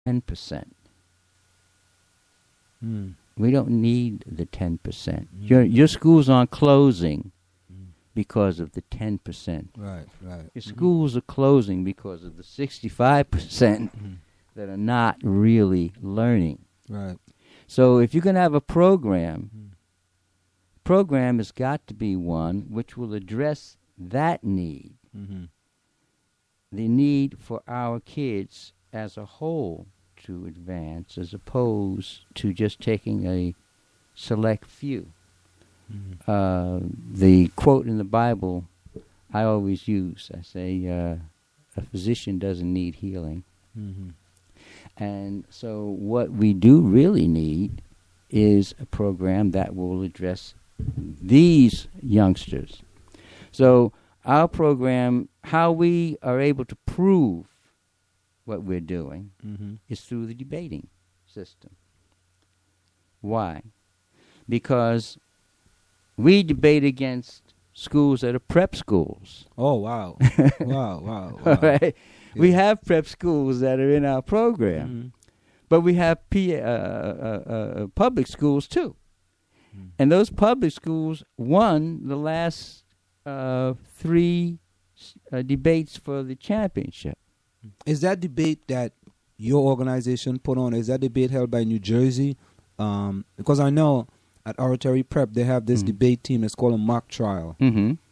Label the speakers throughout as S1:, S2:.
S1: 10%.
S2: Mm.
S1: We don't need the 10%. Your schools aren't closing because of the 10%.
S2: Right.
S1: Your schools are closing because of the 65% that are not really learning.
S2: Right.
S1: So if you're going to have a program has got to be one which will address that need, the need for our kids as a whole to advance, as opposed to just taking a select few. The quote in the Bible I always use, I say, a physician doesn't need healing. And so what we do really need is a program that will address these youngsters. So our program, how we are able to prove what we're doing is through the debating system. Why? Because we debate against schools that are prep schools.
S2: Oh, wow. wow.
S1: Right?
S2: Yeah.
S1: We have prep schools that are in our program, but we have public schools too. And those public schools won the last 3 debates for the championship.
S2: Is that debate that your organization put on, is that debate held by New Jersey? Because I know at Oratory Prep they have this debate team. It's called a mock trial,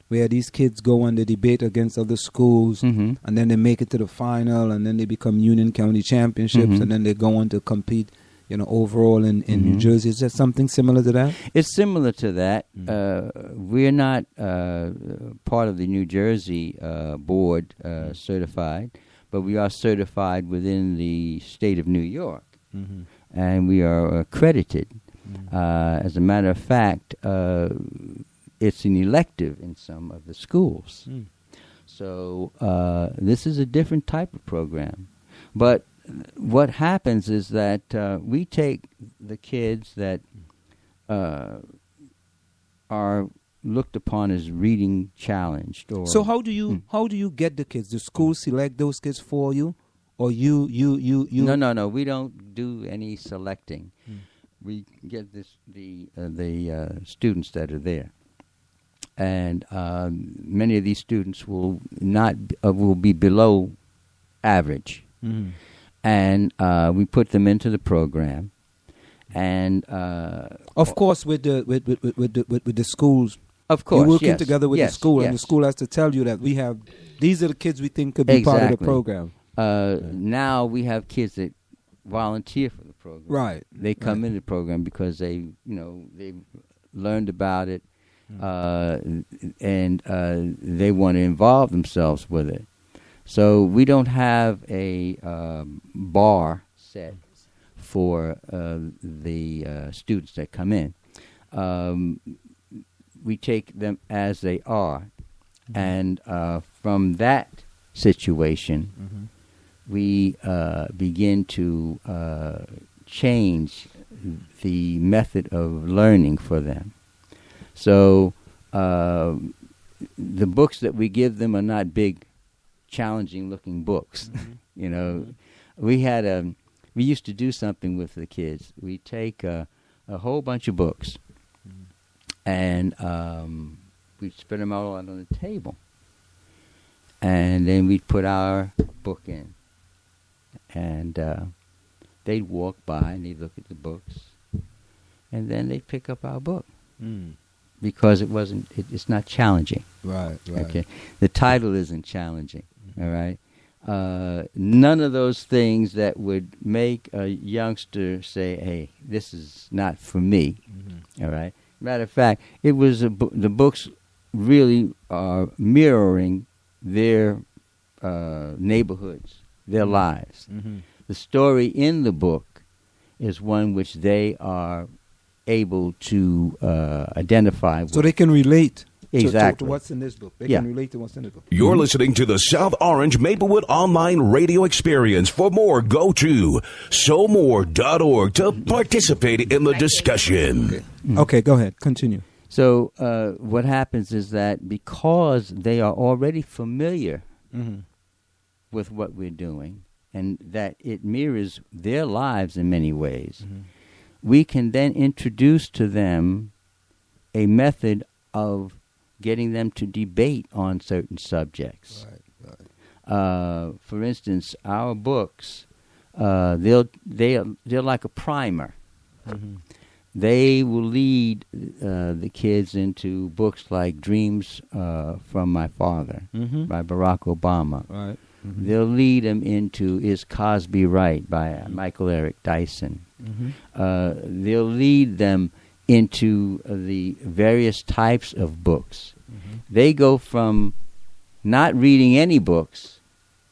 S2: where these kids go and they debate against other schools, and then they make it to the final, and then they become Union County championships, and then they go on to compete, overall in New Jersey. Is that something similar to that?
S1: It's similar to that. We're not part of the New Jersey board certified, but we are certified within the state of New York, and we are accredited. As a matter of fact, it's an elective in some of the schools. So this is a different type of program. But what happens is that we take the kids that are looked upon as reading challenged.
S2: So how do you get the kids? Do schools select those kids for you, or you?
S1: No. We don't do any selecting. We get the students that are there, and many of these students will be below average, and we put them into the program, and
S2: of course with the schools.
S1: Of course,
S2: you're working
S1: yes,
S2: together with the school, and the school has to tell you that these are the kids we think could be part of the program.
S1: Now we have kids that volunteer for the program.
S2: Right.
S1: They come in the program because they've learned about it, and they want to involve themselves with it. So we don't have a bar set for the students that come in. We take them as they are, and from that situation, we begin to change the method of learning for them. So the books that we give them are not big, challenging-looking books. We used to do something with the kids. We take a whole bunch of books, and we spread them all out on the table, and then we'd put our book in. And they'd walk by and they'd look at the books, and then they'd pick up our book because it's not challenging.
S2: Right.
S1: Okay, the title isn't challenging. All right, none of those things that would make a youngster say, "Hey, this is not for me." All right. Matter of fact, it was the books really are mirroring their neighborhoods, their lives. The story in the book is one which they are able to identify with.
S2: So they can relate
S1: exactly
S2: to what's in this book. They can relate to what's in the book.
S3: You're listening to the South Orange Maplewood Online Radio Experience. For more, go to SoMore.org to participate in the discussion.
S2: Okay, go ahead. Continue.
S1: So what happens is that because they are already familiar with what we're doing, and that it mirrors their lives in many ways, we can then introduce to them a method of getting them to debate on certain subjects. For instance, our books, they're like a primer. They will lead the kids into books like Dreams from My Father by Barack Obama.
S2: Right.
S1: They'll lead them into Is Cosby Right by Michael Eric Dyson. They'll lead them into the various types of books. They go from not reading any books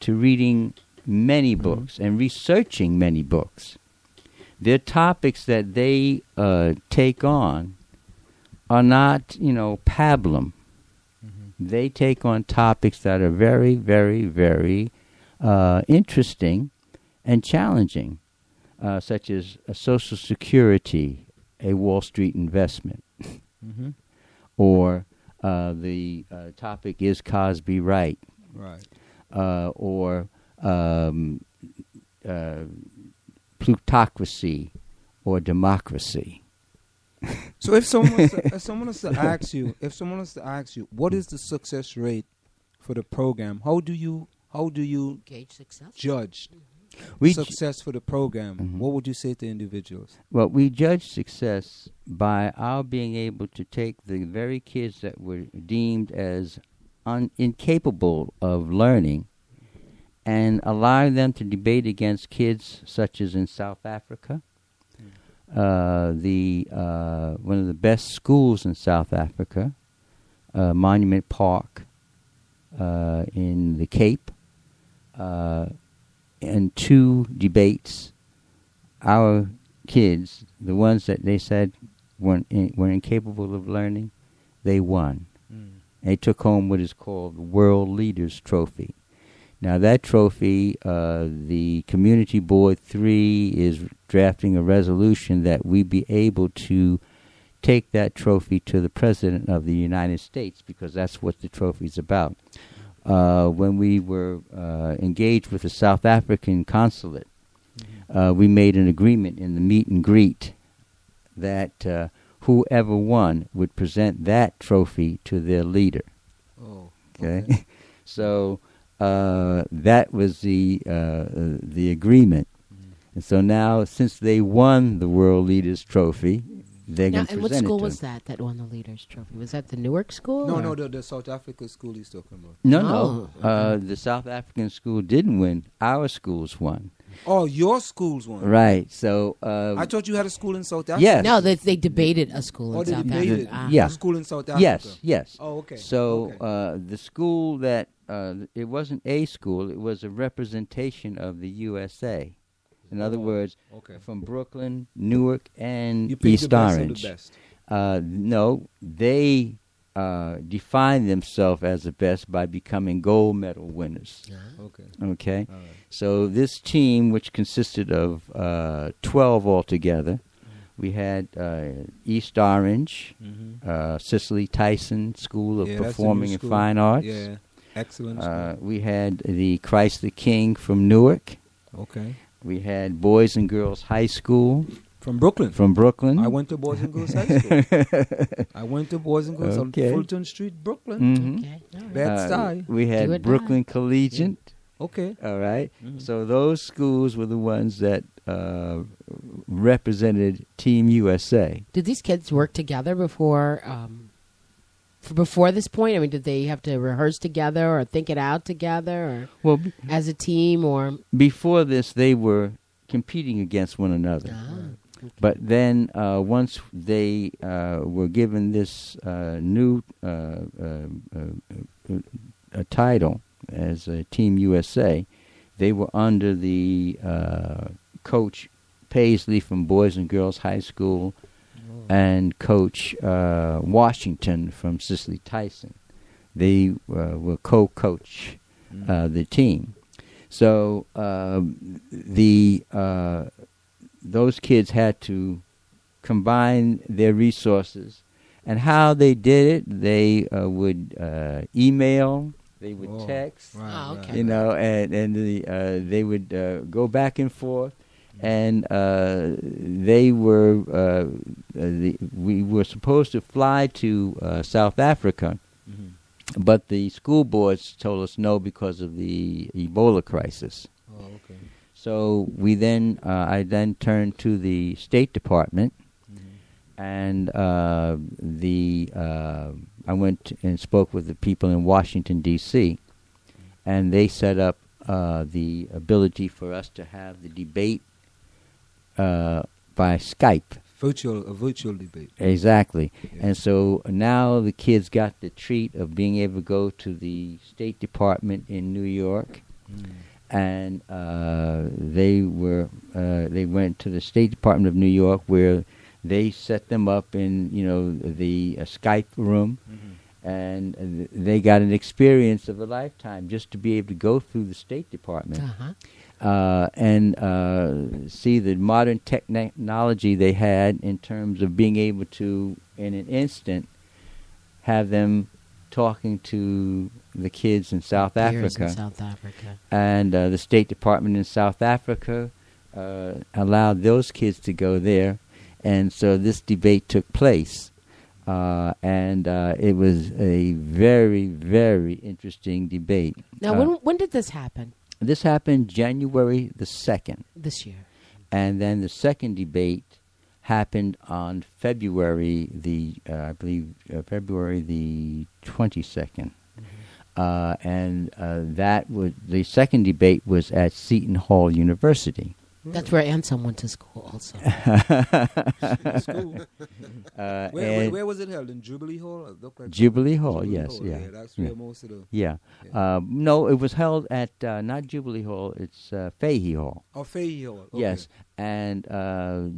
S1: to reading many books and researching many books. Their topics that they take on are not, pablum. They take on topics that are very, very, very interesting and challenging, such as Social Security, a Wall Street investment, or the topic Is Cosby Right, or plutocracy or democracy.
S2: So if someone was to ask you, what is the success rate for the program? How do you
S4: gauge success?
S2: Judge success for the program? What would you say to individuals?
S1: Well, we judge success by our being able to take the very kids that were deemed as incapable of learning and allow them to debate against kids such as in South Africa. One of the best schools in South Africa, Monument Park in the Cape, and 2 debates. Our kids, the ones that they said were incapable of learning, they won. They took home what is called the World Leaders Trophy. Now that trophy, the Community Board 3 is drafting a resolution that we be able to take that trophy to the President of the United States, because that's what the trophy's about. When we were engaged with the South African consulate, we made an agreement in the meet and greet that whoever won would present that trophy to their leader.
S2: Oh,
S1: okay. So that was the agreement. And so now, since they won the World Leaders Trophy, they're going to present it to them.
S4: And what school was that won the Leaders Trophy? Was that the Newark school?
S2: No, the South African school he's talking about.
S1: No. The South African school didn't win. Our schools won.
S2: Oh, your schools won.
S1: Right. So
S2: I thought you had a school in South Africa.
S1: Yes.
S4: No, they debated a school in South Africa.
S1: Yeah.
S2: A school in South Africa.
S1: Yes.
S2: Oh, okay.
S1: So the school that it wasn't a school; it was a representation of the USA. In other words, from Brooklyn, Newark, and East Orange.
S2: The best.
S1: No, they defined themselves as the best by becoming gold medal winners. Okay. All right. So this team, which consisted of 12 altogether, we had East Orange, Cicely Tyson School of Performing and Fine Arts.
S2: Yeah, excellent.
S1: We had the Christ the King from Newark.
S2: Okay.
S1: We had Boys and Girls High School.
S2: From Brooklyn.
S1: I
S2: went to Boys and Girls High School. I went to Boys and Girls on Fulton Street, Brooklyn.
S4: Okay. All right.
S2: Bed-Stuy.
S1: We had Brooklyn Collegiate.
S2: Okay.
S1: All right. So those schools were the ones that represented Team USA.
S4: Did these kids work together before this point? I mean, did they have to rehearse together or think it out together, or as a team, or
S1: before this they were competing against one another?
S4: Okay.
S1: But then once they were given this new a title as Team USA, they were under the Coach Paisley from Boys and Girls High School and Coach Washington from Cicely Tyson. They were co-coach the team. So those kids had to combine their resources. And how they did it, they would email They would text,
S4: okay.
S1: you know, and they would go back and forth, and we were supposed to fly to South Africa, but the school boards told us no because of the Ebola crisis.
S2: Oh, okay.
S1: So I then turned to the State Department, and I went and spoke with the people in Washington, D.C., and they set up the ability for us to have the debate by Skype.
S2: A virtual debate.
S1: Exactly.
S2: Yeah.
S1: And so now the kids got the treat of being able to go to the State Department in New York, and they went to the State Department of New York, where they set them up in, the Skype room, and they got an experience of a lifetime just to be able to go through the State Department and see the modern technology they had in terms of being able to, in an instant, have them talking to the kids in South Africa. And the State Department in South Africa allowed those kids to go there. And so this debate took place, and it was a very, very interesting debate.
S4: Now, when did this happen?
S1: This happened January the 2nd.
S4: This year.
S1: And then the second debate happened on February February the 22nd. And the second debate was at Seton Hall University.
S4: That's where Anselm went to school also.
S2: Where was it held? In Jubilee Hall?
S1: Jubilee Hall, yes.
S2: Yeah, that's where most of the...
S1: Yeah. No, it was held at, not Jubilee Hall, it's Fahey Hall.
S2: Oh, Fahey Hall. Okay.
S1: Yes. And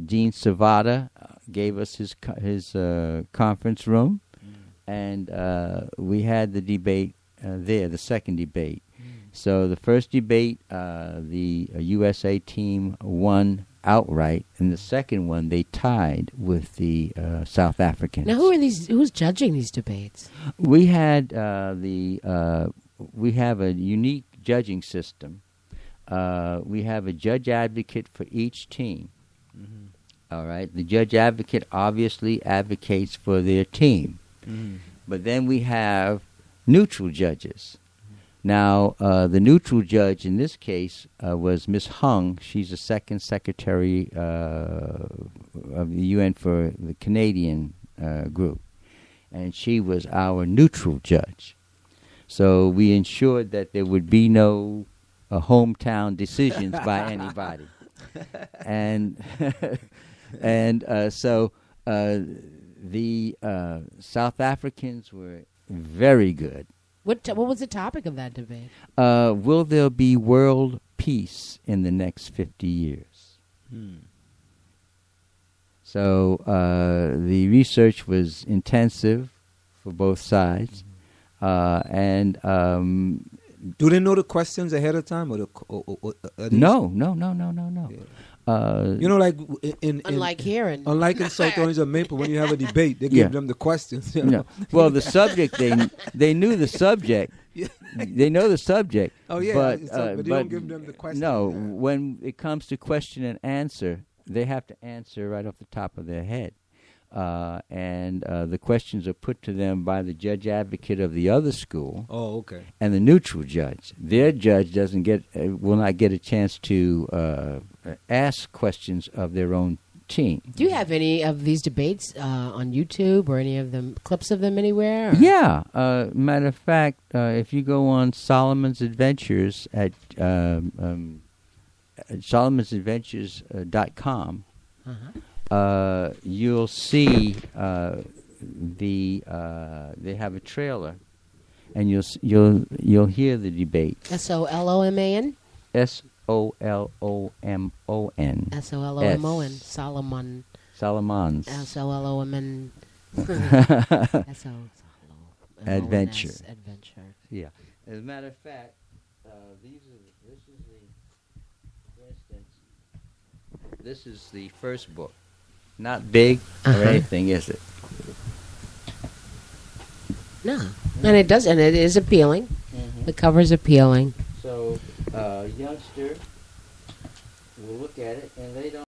S1: Dean Savada gave us his conference room, and we had the debate there, the second debate. So the first debate, the USA team won outright, and the second one they tied with the South Africans.
S4: Now, who's judging these debates?
S1: We had we have a unique judging system. We have a judge advocate for each team. All right, the judge advocate obviously advocates for their team, but then we have neutral judges. Now, the neutral judge in this case was Miss Hung. She's the second secretary of the UN for the Canadian group, and she was our neutral judge. So we ensured that there would be no hometown decisions by anybody, and so the South Africans were very good.
S4: What was the topic of that debate?
S1: Will there be world peace in the next 50 years? So the research was intensive for both sides, and
S2: do they know the questions ahead of time, or
S1: no?
S2: Yeah. Like
S4: unlike here,
S2: unlike in South Orange or Maple, when you have a debate, they give them the questions.
S1: No. Well, the subject they knew the subject. They know the subject.
S2: Oh yeah, but they don't give them the question.
S1: No, when it comes to question and answer, they have to answer right off the top of their head. And the questions are put to them by the judge advocate of the other school.
S2: Oh, okay.
S1: And the neutral judge. Their judge will not get a chance to ask questions of their own team.
S4: Do you have any of these debates on YouTube or any of them clips of them anywhere? Or?
S1: Yeah. Matter of fact, if you go on Solomon's Adventures at Solomon'sAdventures.com. You'll see they have a trailer, and you'll hear the debate.
S4: SOLOMAN.
S1: SOLOMON.
S4: SOLOMON. Solomon.
S1: Solomons.
S4: SOLOMN.
S1: Adventure.
S4: Adventure.
S1: Yeah. As a matter of fact, this is the first book. Not big or anything, is it?
S4: No, and it is appealing. The cover's appealing.
S1: So, youngster will look at it, and they don't.